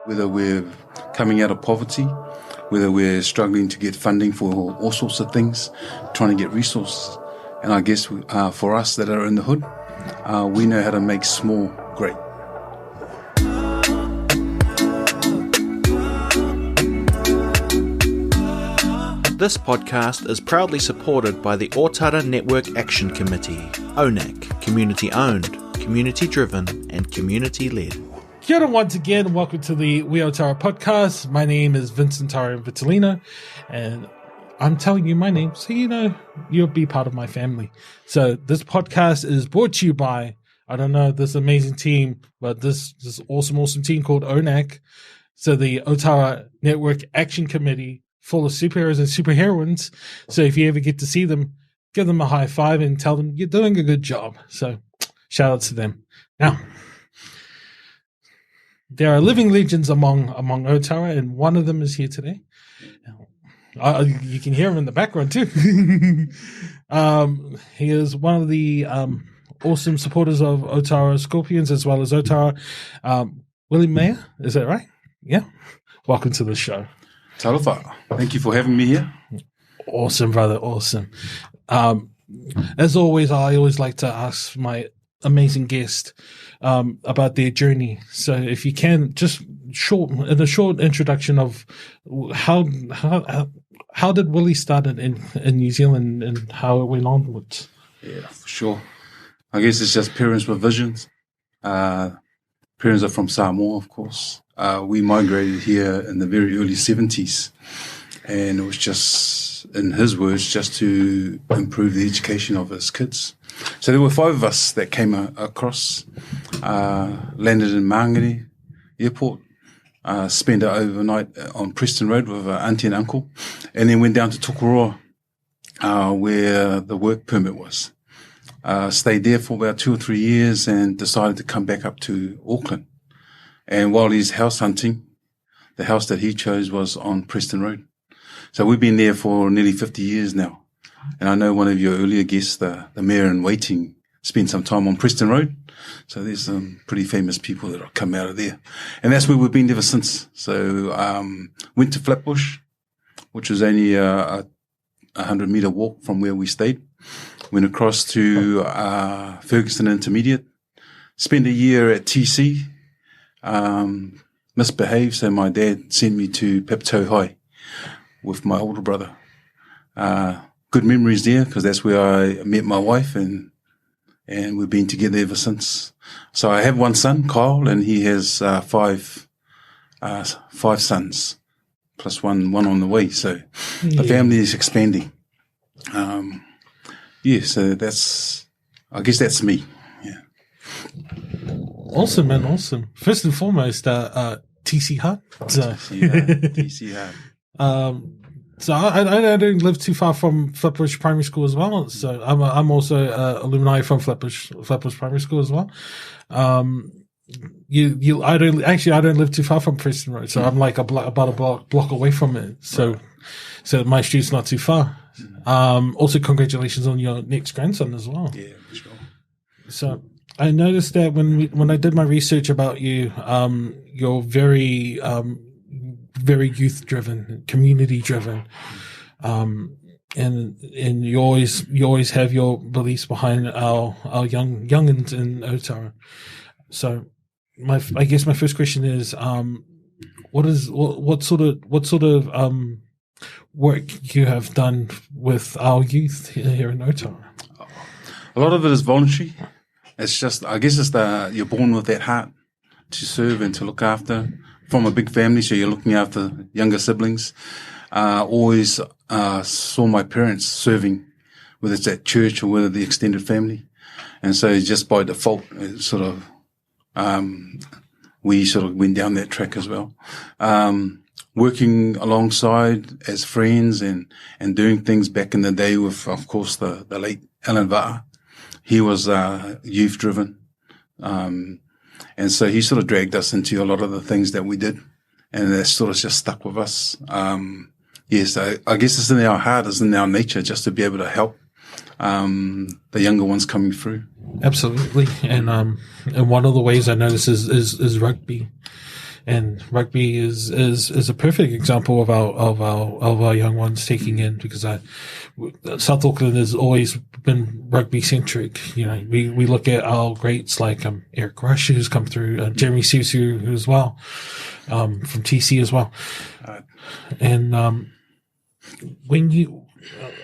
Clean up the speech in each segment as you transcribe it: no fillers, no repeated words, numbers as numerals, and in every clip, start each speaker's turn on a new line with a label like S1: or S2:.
S1: whether we're coming out of poverty, whether we're struggling to get funding for all sorts of things, trying to get resources. And I guess for us that are in the hood, we know how to make small great.
S2: This podcast is proudly supported by the Ōtara Network Action Committee, ōNAC, community-owned, community-driven and community-led.
S3: Kia ora once again, welcome to the We Ōtara podcast. My name is Vincent Tarian Vitalina, and I'm telling you my name so you know you'll be part of my family. So this podcast is brought to you by, I don't know, this amazing team, but this awesome team called ōNAC. So the Ōtara Network Action Committee, full of superheroes and superheroines. So if you ever get to see them, give them a high five and tell them you're doing a good job. So shout out to them. Now, there are living legends among Ōtara, and one of them is here today. You can hear him in the background too. He is one of the awesome supporters of Ōtara Scorpions as well as Ōtara. Willie Maea, is that right? Yeah. Welcome to the show.
S1: Talofa, thank you for having me here.
S3: Awesome, brother. Awesome. As always, I always like to ask my amazing guest about their journey. So if you can, just in a short introduction of how did Willie start in New Zealand and how it went onwards?
S1: Yeah, for sure. I guess it's just parents with visions. Parents are from Samoa, of course. We migrated here in the very early 70s, and it was just, in his words, just to improve the education of his kids. So there were 5 of us that came across, landed in Mangere Airport, spent an overnight on Preston Road with our auntie and uncle, and then went down to Tokoroa, where the work permit was. Stayed there for about 2 or 3 years and decided to come back up to Auckland. And while he's house hunting, the house that he chose was on Preston Road. So we've been there for nearly 50 years now. And I know one of your earlier guests, the mayor in waiting, spent some time on Preston Road. So there's some pretty famous people that have come out of there. And that's where we've been ever since. So went to Flatbush, which was only a 100-metre walk from where we stayed. Went across to Ferguson Intermediate. Spent a year at TC. Misbehaved, so my dad sent me to Pepto High with my older brother. Good memories there because that's where I met my wife, and we've been together ever since. So I have one son, Kyle, and he has 5 sons, plus one on the way. So the family is expanding. So I guess that's me. Yeah.
S3: Awesome, man. Awesome. First and foremost, TC Hut.
S1: TC Hut.
S3: So I don't live too far from Flatbush Primary School as well. So I'm also alumni from Flatbush Primary School as well. I don't live too far from Preston Road, so I'm like about a block away from it. So my street's not too far. Also, congratulations on your next grandson as well.
S1: Yeah, for sure.
S3: So I noticed that when I did my research about you, you're very youth driven, community driven, and you always have your beliefs behind our youngins in Ōtara. So I guess my first question is, what sort of work you have done with our youth here in Ōtara?
S1: A lot of it is voluntary. It's just, I guess you're born with that heart to serve and to look after from a big family. So you're looking after younger siblings. Always saw my parents serving, whether it's at church or whether the extended family. And so just by default, it we sort of went down that track as well. Working alongside as friends and doing things back in the day with, of course, the late Alan Va'a. He was youth driven. And so he sort of dragged us into a lot of the things that we did. And that sort of just stuck with us. Yes, I guess it's in our heart, it's in our nature just to be able to help the younger ones coming through.
S3: Absolutely. And one of the ways I notice is rugby. And rugby is a perfect example of our young ones taking in, because South Auckland has always been rugby centric. You know, we look at our greats like Eric Rush, who's come through, Jeremy Sisu as well, from TC as well. And when you,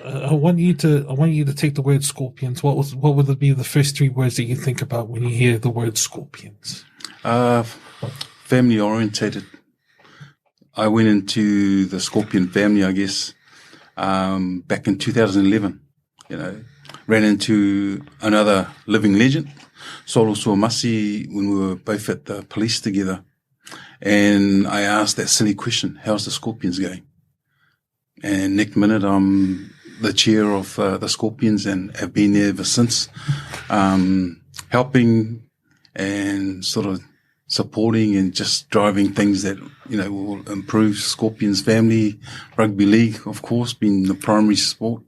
S3: I want you to take the word scorpions. What would be the first three words that you think about when you hear the word scorpions?
S1: Family orientated. I went into the Scorpion family, I guess, back in 2011. You know, ran into another living legend, Solo Suomasi, when we were both at the police together. And I asked that silly question, how's the Scorpions going? And next minute, I'm the chair of the Scorpions and have been there ever since, helping and sort of supporting and just driving things that, you know, will improve Scorpions family. Rugby league, of course, being the primary sport,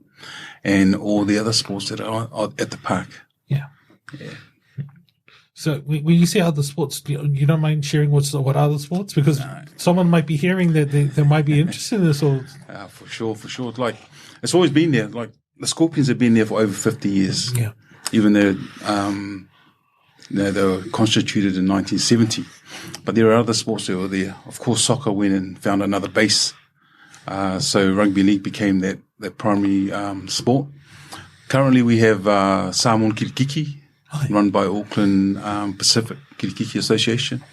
S1: and all the other sports that are at the park.
S3: Yeah. So when you say other sports, you don't mind sharing what other sports? Because someone might be hearing that they might be interested in this. Or
S1: For sure. Like, it's always been there. Like, the Scorpions have been there for over 50 years.
S3: Yeah.
S1: Even though, they were constituted in 1970. But there are other sports that were there. Of course, soccer went and found another base. So rugby league became that primary sport. Currently, we have Samoan Kirikiki, run by Auckland Pacific Kirikiki Association.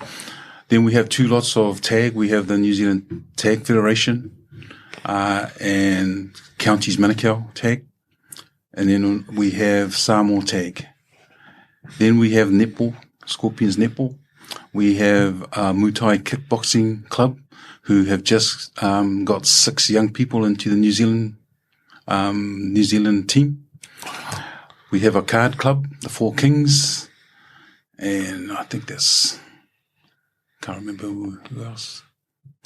S1: Then we have two lots of tag. We have the New Zealand Tag Federation and Counties Manukau Tag. And then we have Samoa Tag. Then we have netball, Scorpions netball. We have Muay Thai Kickboxing Club, who have just got 6 young people into the New Zealand team. We have a card club, the Four Kings, and I think can't remember who else.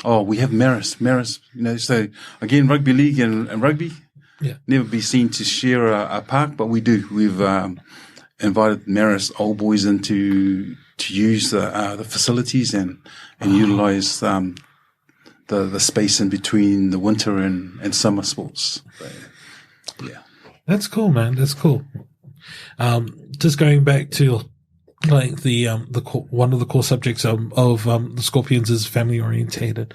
S1: Oh, we have Maris, you know, so again, rugby league and rugby, never be seen to share a park, but we do. We've invited Maris old boys in to use the facilities and utilize the space in between the winter and summer sports. So, yeah.
S3: That's cool, man. That's cool. Just going back to like the one of the core subjects of the Scorpions is family orientated.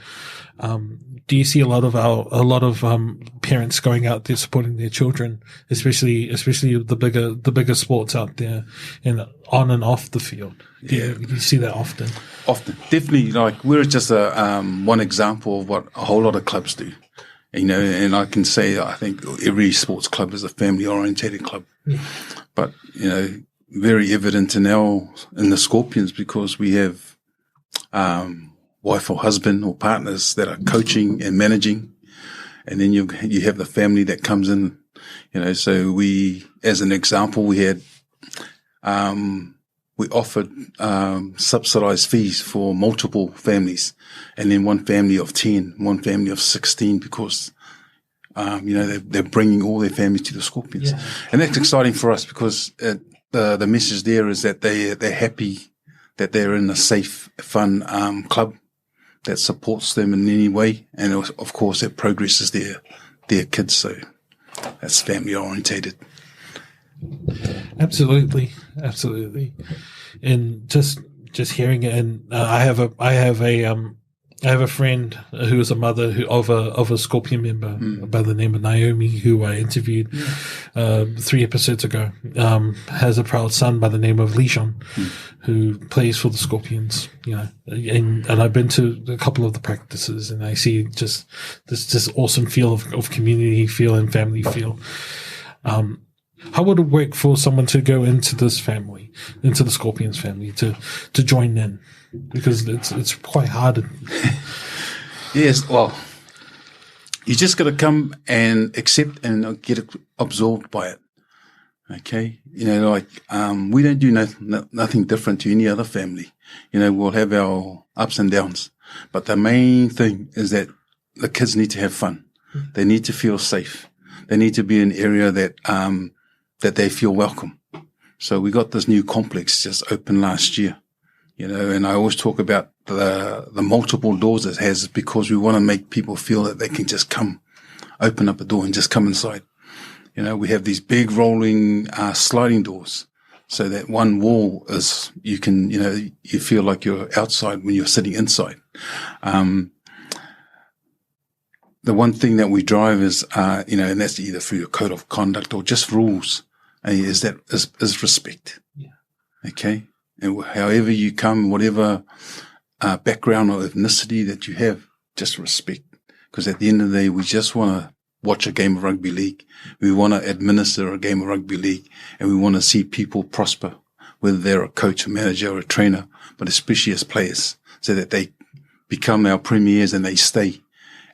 S3: Do you see a lot of parents going out there supporting their children, especially the bigger sports out there, on and off the field? Do you see that often?
S1: Often, definitely. Like, we're just one example of what a whole lot of clubs do. You know, and I can say I think every sports club is a family orientated club. Yeah. But, you know, very evident in the Scorpions, because we have wife or husband or partners that are coaching and managing, and then you have the family that comes in. You know, so we, as an example, we had we offered subsidized fees for multiple families, and then one family of 10, one family of 16, because they're bringing all their families to the Scorpions. Yeah. And that's exciting for us, because the message there is that they're happy that they're in a safe, fun club that supports them in any way, and of course it progresses their kids. So that's family orientated.
S3: Absolutely. And just hearing it, and I have a friend who is a mother of a Scorpion member by the name of Naomi, who I interviewed 3 episodes ago. Has a proud son by the name of Lijon, who plays for the Scorpions. You know, and I've been to a couple of the practices, and I see just this awesome feel of community feel and family feel. How would it work for someone to go into this family, into the Scorpions family, to join in? Because it's quite hard.
S1: Yes, well, you just got to come and accept and get absorbed by it. Okay, you know, like we don't do nothing different to any other family. You know, we'll have our ups and downs, but the main thing is that the kids need to have fun. They need to feel safe. They need to be in an area that they feel welcome. So we got this new complex just opened last year, you know, and I always talk about the multiple doors it has is because we want to make people feel that they can just come, open up a door and just come inside. We have these big rolling, sliding doors so that one wall is, you can, you feel like you're outside when you're sitting inside. The one thing that we drive is, and that's either through your code of conduct or just rules, is respect.
S3: Yeah.
S1: Okay. And however you come, whatever background or ethnicity that you have, just respect. Because at the end of the day, we just want to watch a game of rugby league. We want to administer a game of rugby league, and we want to see people prosper, whether they're a coach, a manager, or a trainer, but especially as players, so that they become our premiers and they stay,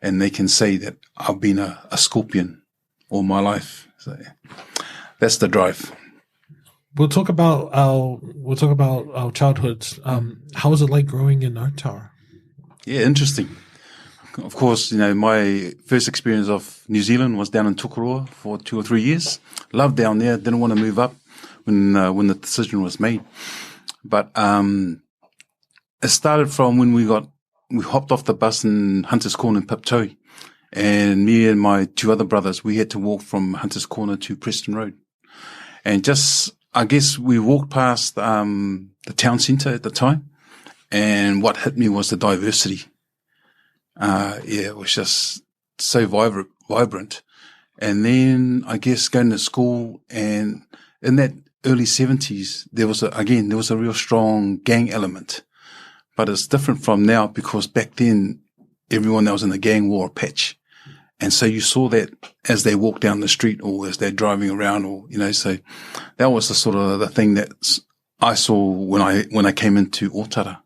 S1: and they can say that I've been a Scorpion all my life. So that's the drive.
S3: We'll talk about our childhoods. How was it like growing in Ōtara?
S1: Yeah, interesting. Of course, my first experience of New Zealand was down in Tokoroa for 2 or 3 years. Loved down there. Didn't want to move up when the decision was made. But it started from when we hopped off the bus in Hunters Corner in Piptoi, and me and my 2 other brothers, we had to walk from Hunters Corner to Preston Road, and I guess we walked past the town centre at the time, and what hit me was the diversity. It was just so vibrant. And then I guess going to school, and in that early 70s, there was a real strong gang element. But it's different from now, because back then everyone that was in the gang wore a patch. And so you saw that as they walked down the street or as they're driving around, or, so that was the sort of the thing that I saw when I came into Ōtara.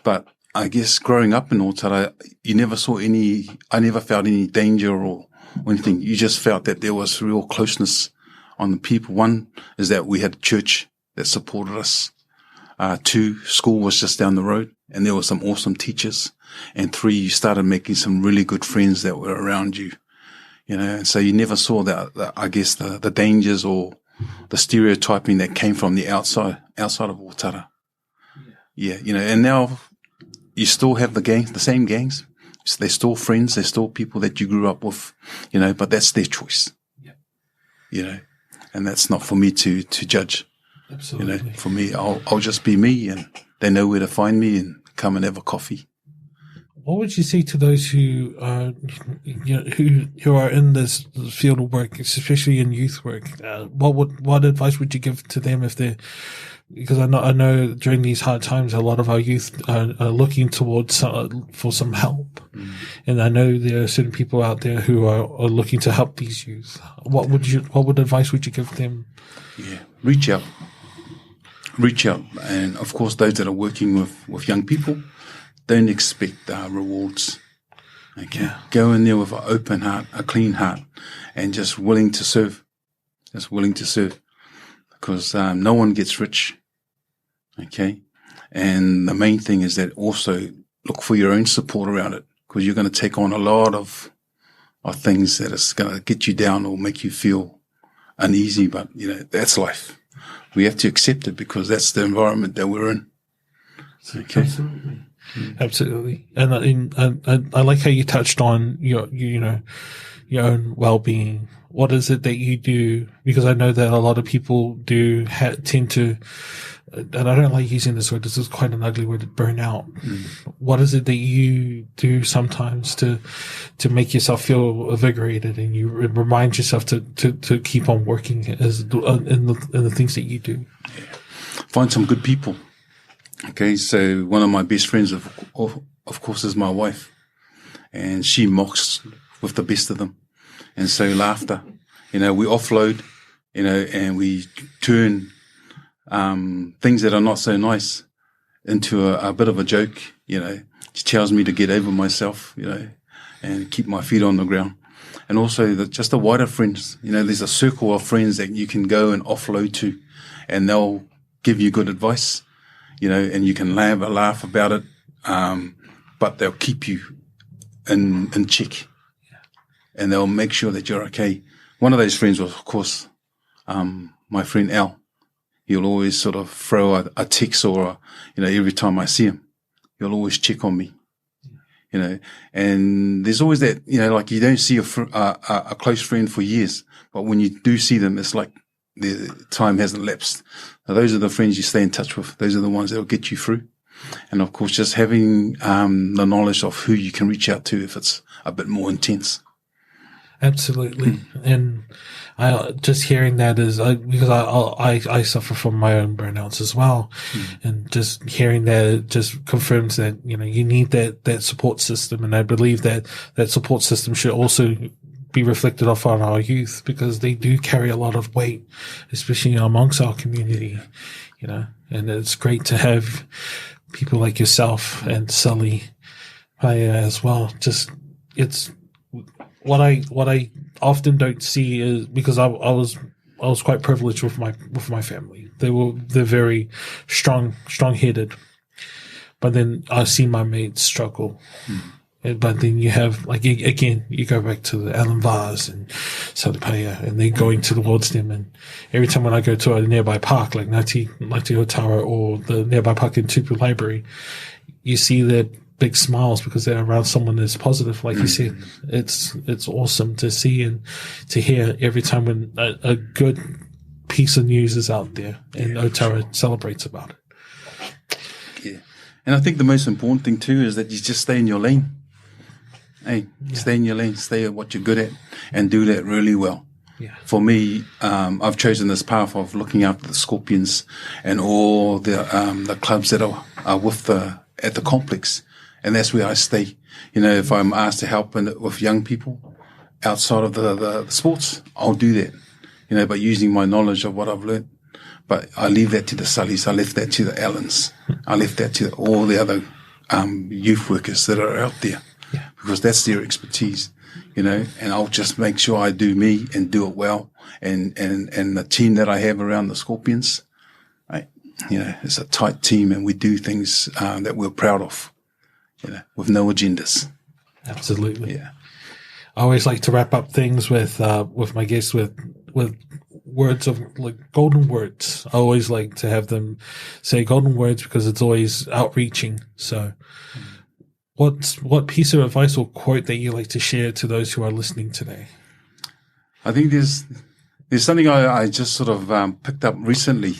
S1: But I guess growing up in Ōtara, I never felt any danger or anything. You just felt that there was real closeness on the people. One is that we had a church that supported us. 2, school was just down the road, and there were some awesome teachers. And 3, you started making some really good friends that were around you, and so you never saw the dangers or the stereotyping that came from the outside of Ōtara. Yeah, and now you still have the same gangs. So they're still friends. They're still people that you grew up with, but that's their choice. Yeah. And that's not for me to judge.
S3: Absolutely.
S1: For me, I'll just be me, and they know where to find me and come and have a coffee.
S3: What would you say to those who are, who are in this field of work, especially in youth work? What advice would you give to them because I know during these hard times, a lot of our youth are looking towards for some help, and I know there are certain people out there who are looking to help these youth. What advice would you give them?
S1: Yeah, reach out, and of course, those that are working with young people, don't expect rewards. Okay, go in there with an open heart, a clean heart, and just willing to serve. Because no one gets rich. Okay, and the main thing is that also look for your own support around it, because you're going to take on a lot of things that is going to get you down or make you feel uneasy. But that's life. We have to accept it, because that's the environment that we're in. Okay.
S3: Absolutely. Absolutely. And I like how you touched on your own well-being. What is it that you do? Because I know that a lot of people do tend to, and I don't like using this word, this is quite an ugly word, burn out. What is it that you do sometimes to make yourself feel invigorated, and you remind yourself to keep on working in the things that you do?
S1: Yeah. Find some good people. Okay, so one of my best friends, of course, is my wife, and she mocks with the best of them. And so laughter, we offload, and we turn things that are not so nice into a bit of a joke. She tells me to get over myself, and keep my feet on the ground. And also just the wider friends, there's a circle of friends that you can go and offload to, and they'll give you good advice. And you can laugh about it, but they'll keep you in check, and they'll make sure that you're okay. One of those friends was, of course, my friend Al. He'll always sort of throw a text or, every time I see him, he'll always check on me, and there's always that, like you don't see a close friend for years, but when you do see them, it's like the time hasn't lapsed. Now, those are the friends you stay in touch with. Those are the ones that will get you through. And of course, just having the knowledge of who you can reach out to if it's a bit more intense.
S3: Absolutely. And just hearing that is because I suffer from my own burnouts as well. And just hearing that, it just confirms that, you need that support system. And I believe that support system should also be reflected off on our youth, because they do carry a lot of weight, especially amongst our community, and it's great to have people like yourself and Sully as well. Just, it's what I often don't see is, because I was quite privileged with my family. They're very strong-headed, but then I see my mates struggle. But then you have, like, again, you go back to the Alan Vars and South Auckland, and they're going towards them. And every time when I go to a nearby park, like Ngāti Ōtara or the nearby park in Tupu Library, you see their big smiles because they're around someone that's positive. Like you said, it's awesome to see and to hear every time when a good piece of news is out there and Ōtara celebrates about it.
S1: Yeah. And I think the most important thing too is that you just stay in your lane. Hey, stay in your lane, stay at what you're good at, and do that really well.
S3: Yeah.
S1: For me, I've chosen this path of looking after the Scorpions and all the clubs that are at the complex, and that's where I stay. If I'm asked to help with young people outside of the sports, I'll do that. But using my knowledge of what I've learned. But I leave that to the Sullys. I left that to the Allens. I left that to all the other youth workers that are out there.
S3: Yeah.
S1: Because that's their expertise, and I'll just make sure I do me and do it well. And the team that I have around the Scorpions, it's a tight team, and we do things that we're proud of, with no agendas.
S3: Absolutely.
S1: Yeah.
S3: I always like to wrap up things with my guests with words of, like, golden words. I always like to have them say golden words because it's always outreaching. So what piece of advice or quote that you like to share to those who are listening today?
S1: I think there's something I just sort of picked up recently,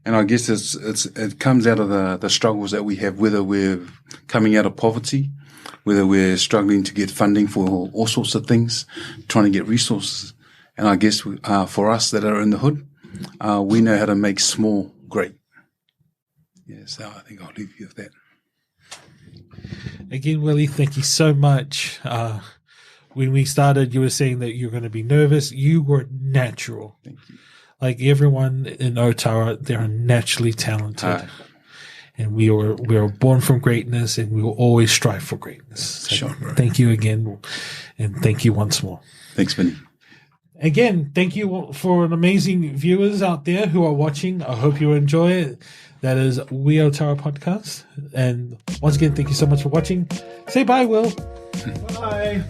S1: and I guess it comes out of the struggles that we have, whether we're coming out of poverty, whether we're struggling to get funding for all sorts of things, trying to get resources. And I guess for us that are in the hood, we know how to make small great. Yeah, so I think I'll leave you with that.
S3: Again, Willie, thank you so much. When we started, you were saying that you're going to be nervous. You were natural.
S1: Thank you.
S3: Like everyone in Ōtara, they're naturally talented. And we were born from greatness, and we will always strive for greatness. So
S1: sure, bro.
S3: Thank you again, and thank you once more.
S1: Thanks, Vinny.
S3: Again, thank you for an amazing viewers out there who are watching. I hope you enjoy it. That is ōtara Podcast. And once again, thank you so much for watching. Say bye, Will.
S1: Bye.